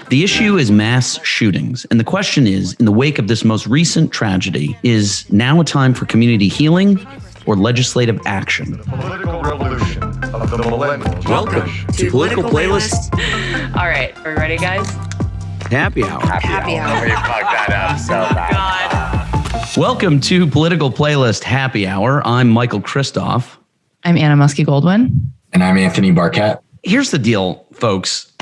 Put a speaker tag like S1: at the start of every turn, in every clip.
S1: The issue is mass shootings. And the question is, in the wake of this most recent tragedy, is now a time for community healing or legislative action?
S2: Political revolution of the millennial.
S3: Welcome to Political Playlist.
S4: All right, are we ready, guys?
S1: Happy hour.
S4: Happy hour.
S3: We fucked that up so bad.
S4: God.
S1: Welcome to Political Playlist Happy Hour. I'm Michael Kristoff.
S4: I'm Anna Muskie-Goldwyn.
S5: And I'm Anthony Barquette.
S1: Here's the deal, folks.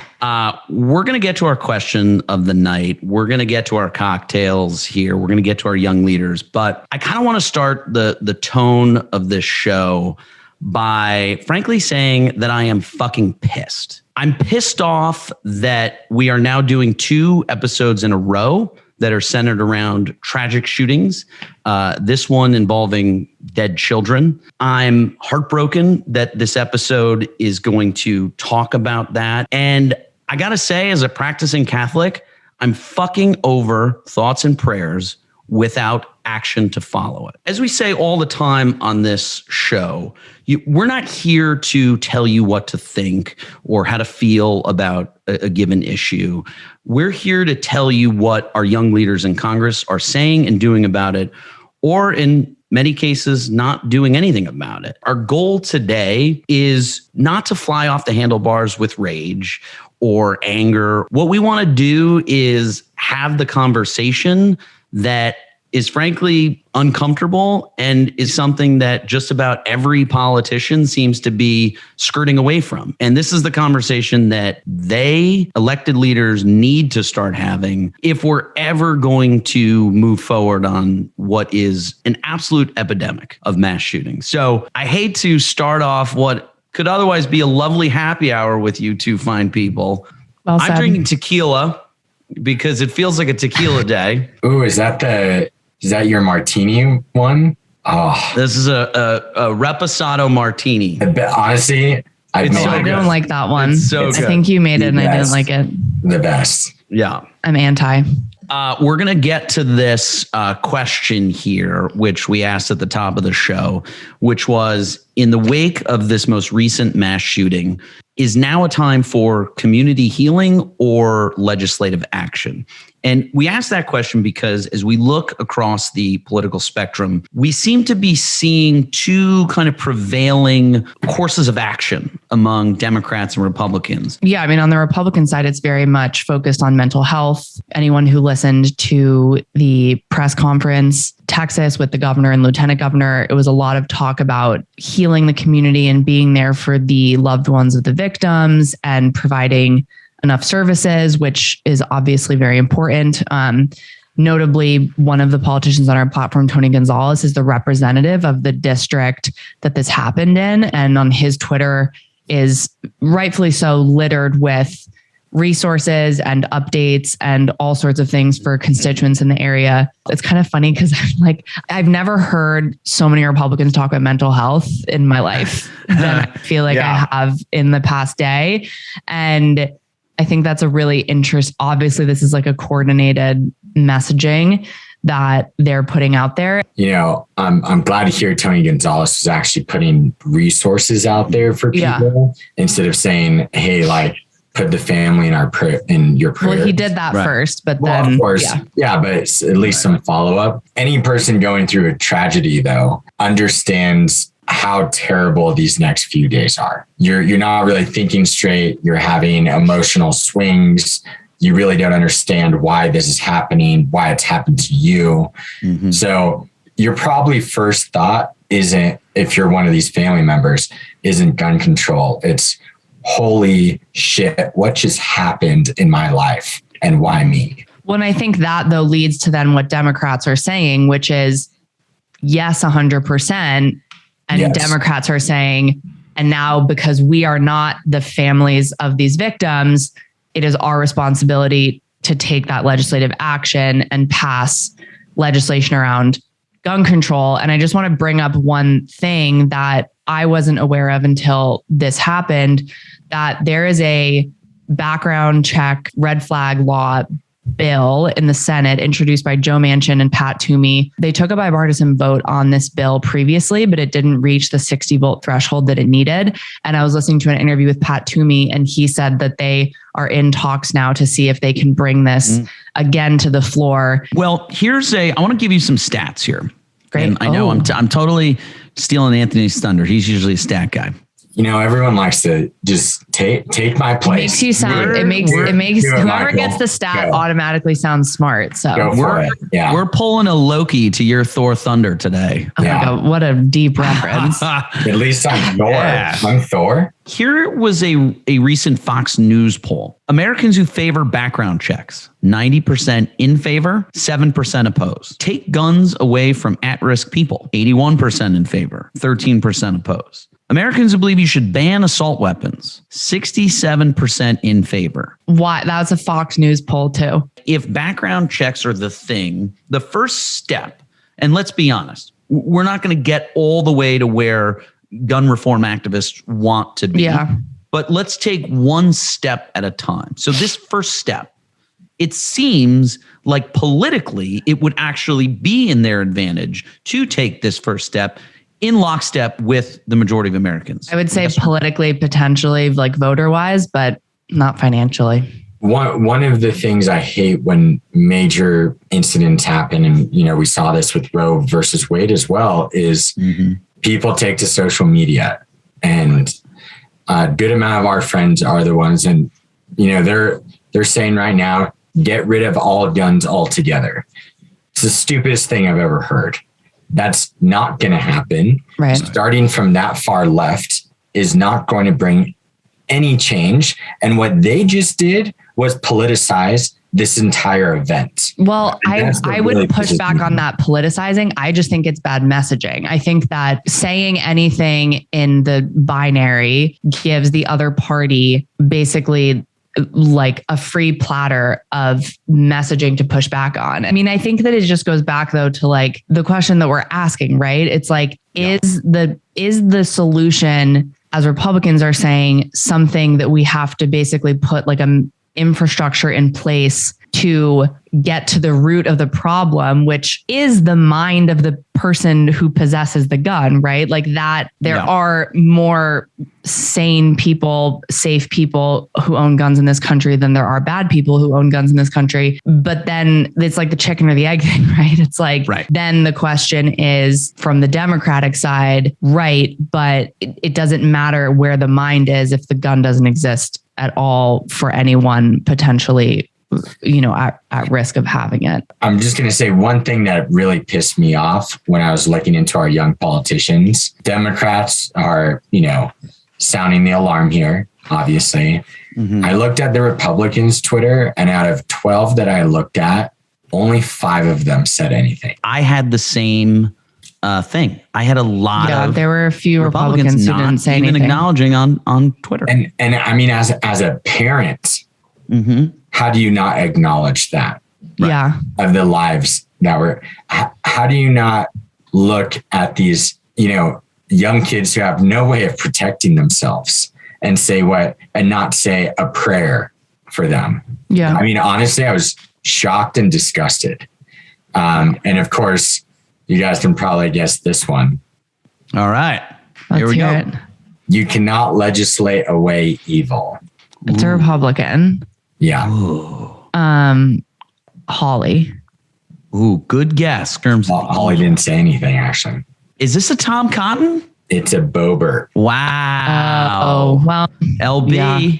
S1: We're going to get to our question of the night. We're going to get to our cocktails here. We're going to get to our young leaders. But I kind of want to start the tone of this show by frankly saying that I am fucking pissed. I'm pissed off that we are now doing 2 episodes in a row that are centered around tragic shootings. This one involving dead children. I'm heartbroken that this episode is going to talk about that. And I got to say, as a practicing Catholic, I'm fucking over thoughts and prayers without action to follow it. As we say all the time on this show, we're not here to tell you what to think or how to feel about a given issue. We're here to tell you what our young leaders in Congress are saying and doing about it, or in many cases, not doing anything about it. Our goal today is not to fly off the handlebars with rage or anger. What we want to do is have the conversation that is frankly uncomfortable and is something that just about every politician seems to be skirting away from. And this is the conversation that they, elected leaders, need to start having if we're ever going to move forward on what is an absolute epidemic of mass shootings. So I hate to start off what could otherwise be a lovely happy hour with you two fine people.
S4: Well said.
S1: I'm drinking tequila because it feels like a tequila day.
S5: Ooh, is that your martini one? Oh,
S1: This is a Reposado martini.
S5: honestly,
S1: I
S4: don't like that one.
S1: It's so
S4: I
S1: good.
S4: think you made it and I didn't like it.
S5: The best.
S1: Yeah.
S4: I'm anti.
S1: We're going to get to this question here, which we asked at the top of the show, which was, in the wake of this most recent mass shooting, is now a time for community healing or legislative action? And we asked that question because as we look across the political spectrum, we seem to be seeing 2 kind of prevailing courses of action among Democrats and Republicans.
S4: Yeah, I mean, on the Republican side, it's very much focused on mental health. Anyone who listened to the press conference, Texas, with the governor and lieutenant governor, it was a lot of talk about healing the community and being there for the loved ones of the victims and providing enough services, which is obviously very important. Notably, one of the politicians on our platform, Tony Gonzalez, is the representative of the district that this happened in. And on his Twitter is rightfully so littered with resources and updates and all sorts of things for constituents in the area. It's kind of funny because I've never heard so many Republicans talk about mental health in my life than I feel like I have in the past day. And I think that's a really obviously this is like a coordinated messaging that they're putting out there.
S5: You know, I'm glad to hear Tony Gonzalez is actually putting resources out there for people instead of saying, hey, put the family in your prayer.
S4: Well, he did that first, but then
S5: of course, but it's at least some follow-up. Any person going through a tragedy, though, understands how terrible these next few days are. You're not really thinking straight. You're having emotional swings. You really don't understand why this is happening, why it's happened to you. Mm-hmm. So your probably first thought isn't, if you're one of these family members, isn't gun control. It's, holy shit, what just happened in my life and why me?
S4: Well, and I think that though leads to then what Democrats are saying, which is yes, 100%. And yes. Democrats are saying, and now because we are not the families of these victims, it is our responsibility to take that legislative action and pass legislation around gun control. And I just want to bring up one thing that I wasn't aware of until this happened, that there is a background check red flag law bill in the Senate introduced by Joe Manchin and Pat Toomey. They took a bipartisan vote on this bill previously, but it didn't reach the 60 vote threshold that it needed. And I was listening to an interview with Pat Toomey, and he said that they are in talks now to see if they can bring this again to the floor.
S1: Well, I want to give you some stats here.
S4: Great.
S1: And I know I'm totally stealing Anthony's thunder. He's usually a stat guy.
S5: Everyone likes to just take my place.
S4: It makes you sound. It makes whoever gets the stat automatically sounds smart. So
S1: we're pulling a Loki to your Thor thunder today.
S4: Oh my God, what a deep reference!
S5: At least I'm Thor.
S1: Yeah.
S5: I'm Thor.
S1: Here was a recent Fox News poll. Americans who favor background checks, 90% in favor, 7% opposed. Take guns away from at-risk people, 81% in favor, 13% opposed. Americans who believe you should ban assault weapons, 67% in favor.
S4: Why? That was a Fox News poll too.
S1: If background checks are the thing, the first step, and let's be honest, we're not going to get all the way to where gun reform activists want to be.
S4: Yeah.
S1: But let's take one step at a time. So this first step, it seems like politically it would actually be in their advantage to take this first step in lockstep with the majority of Americans.
S4: I would say politically, potentially, like voter wise, but not financially.
S5: One of the things I hate when major incidents happen, and we saw this with Roe versus Wade as well, is people take to social media, and a good amount of our friends are the ones, and they're saying right now, get rid of all guns altogether. It's the stupidest thing I've ever heard. That's not going to happen.
S4: Right.
S5: Starting from that far left is not going to bring any change. And what they just did was politicize this entire event.
S4: Well, I would push back on that politicizing. I just think it's bad messaging. I think that saying anything in the binary gives the other party basically like a free platter of messaging to push back on. I mean, I think that it just goes back though to like the question that we're asking, right? It's like, is the solution, as Republicans are saying, something that we have to basically put like an infrastructure in place to get to the root of the problem, which is the mind of the person who possesses the gun, right? Like that there are more sane people, safe people who own guns in this country than there are bad people who own guns in this country. But then it's like the chicken or the egg thing, right? It's like, then the question is from the Democratic side, right? But it doesn't matter where the mind is if the gun doesn't exist at all for anyone potentially at risk of having it.
S5: I'm just going to say one thing that really pissed me off when I was looking into our young politicians. Democrats are, sounding the alarm here, obviously. I looked at the Republicans' Twitter, and out of 12 that I looked at, only 5 of them said anything.
S1: I had the same thing. I had a lot of
S4: there were a few Republicans who didn't say anything.
S1: Acknowledging on Twitter.
S5: And I mean, as a parent, how do you not acknowledge that?
S4: Right? Yeah.
S5: Of the lives that were, how do you not look at these, young kids who have no way of protecting themselves and not say a prayer for them?
S4: Yeah.
S5: I mean, honestly, I was shocked and disgusted. And of course, you guys can probably guess this one.
S1: All right.
S4: Here we go.
S5: You cannot legislate away evil.
S4: It's a Republican.
S5: Yeah.
S1: Ooh.
S4: Holly.
S1: Ooh, good guess.
S5: Holly didn't say anything, actually.
S1: Is this a Tom Cotton?
S5: It's a Boebert.
S1: Wow.
S4: Oh, well.
S1: LB.
S4: Yeah.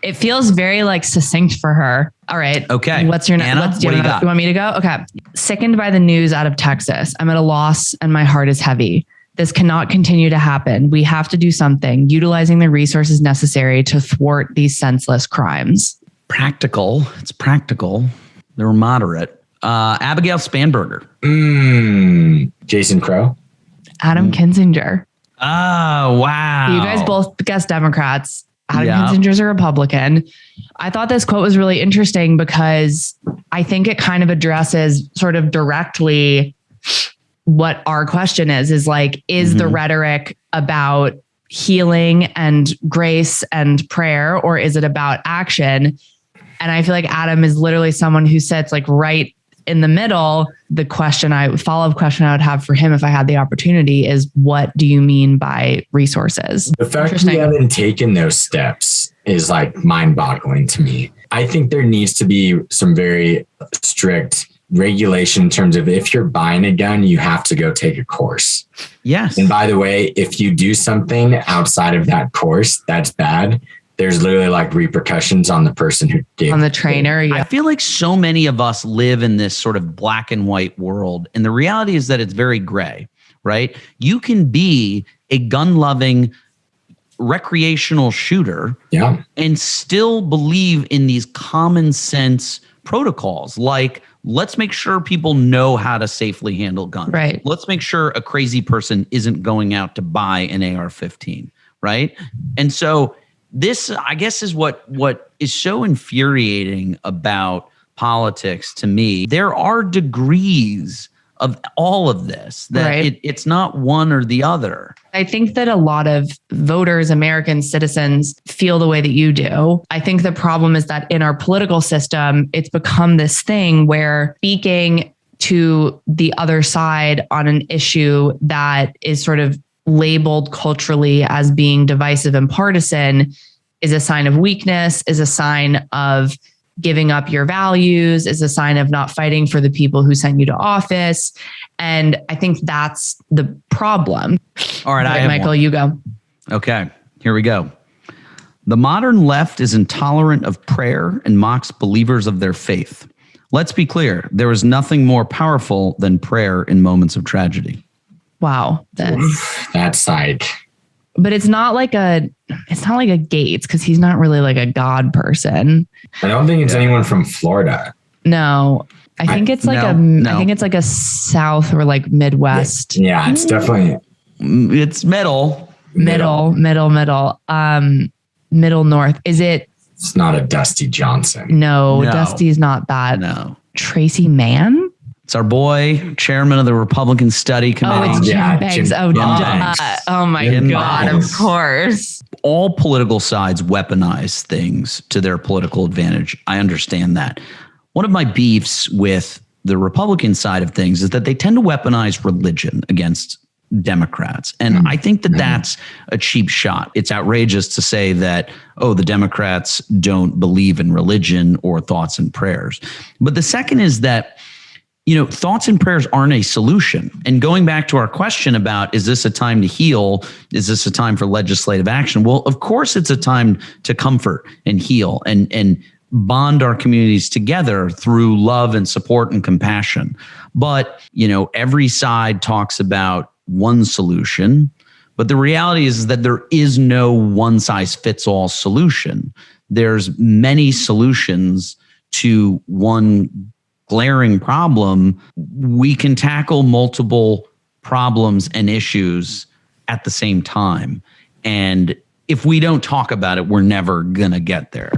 S4: It feels very like succinct for her. All right.
S1: Okay.
S4: What's your
S1: Anna,
S4: next?
S1: what do you got?
S4: You want me to go? Okay. Sickened by the news out of Texas. I'm at a loss and my heart is heavy. This cannot continue to happen. We have to do something, utilizing the resources necessary to thwart these senseless crimes.
S1: Practical. It's practical. They were moderate. Abigail Spanberger.
S5: Jason Crow.
S4: Adam Kinzinger.
S1: Oh, wow.
S4: You guys both guessed Democrats. Adam Kinzinger's a Republican. I thought this quote was really interesting because I think it kind of addresses sort of directly what our question is like, is the rhetoric about healing and grace and prayer, or is it about action? And I feel like Adam is literally someone who sits like right in the middle. The follow-up question I would have for him if I had the opportunity is, what do you mean by resources?
S5: The fact we haven't taken those steps is like mind-boggling to me. I think there needs to be some very strict regulation in terms of, if you're buying a gun, you have to go take a course.
S1: Yes.
S5: And by the way, if you do something outside of that course, that's bad. There's literally like repercussions on the person who gave
S4: on the trainer. Yeah.
S1: I feel like so many of us live in this sort of black and white world. And the reality is that it's very gray, right? You can be a gun-loving recreational shooter and still believe in these common sense protocols, like, let's make sure people know how to safely handle guns.
S4: Right.
S1: Let's make sure a crazy person isn't going out to buy an AR-15, right? And so this, I guess, is what is so infuriating about politics to me. There are degrees of all of this, that it's not one or the other.
S4: I think that a lot of voters, American citizens, feel the way that you do. I think the problem is that in our political system, it's become this thing where speaking to the other side on an issue that is sort of labeled culturally as being divisive and partisan is a sign of weakness, is a sign of giving up your values, is a sign of not fighting for the people who sent you to office. And I think that's the problem.
S1: All right,
S4: Michael, you go.
S1: Okay, here we go. The modern left is intolerant of prayer and mocks believers of their faith. Let's be clear, there is nothing more powerful than prayer in moments of tragedy.
S4: Wow.
S5: That's like...
S4: But it's not like a Gates, because he's not really like a God person.
S5: I don't think it's anyone from Florida.
S4: No, I think it's like I think it's like a South or like Midwest.
S5: Yeah, it's definitely.
S1: It's middle
S4: North. Is it?
S5: It's not a Dusty Johnson.
S4: No, Dusty's not that.
S1: No.
S4: Tracy Mann?
S1: It's our boy, chairman of the Republican Study Committee.
S4: Oh, it's Jim Beggs. Oh my
S1: Jim
S4: God,
S1: Beggs.
S4: of course.
S1: All political sides weaponize things to their political advantage. I understand that. One of my beefs with the Republican side of things is that they tend to weaponize religion against Democrats. And I think that that's a cheap shot. It's outrageous to say that, oh, the Democrats don't believe in religion or thoughts and prayers. But the second is that, thoughts and prayers aren't a solution. And going back to our question about, is this a time to heal? Is this a time for legislative action? Well, of course, it's a time to comfort and heal and bond our communities together through love and support and compassion. But, every side talks about one solution. But the reality is that there is no one size fits all solution. There's many solutions to one glaring problem. We can tackle multiple problems and issues at the same time. And if we don't talk about it, we're never going to get there.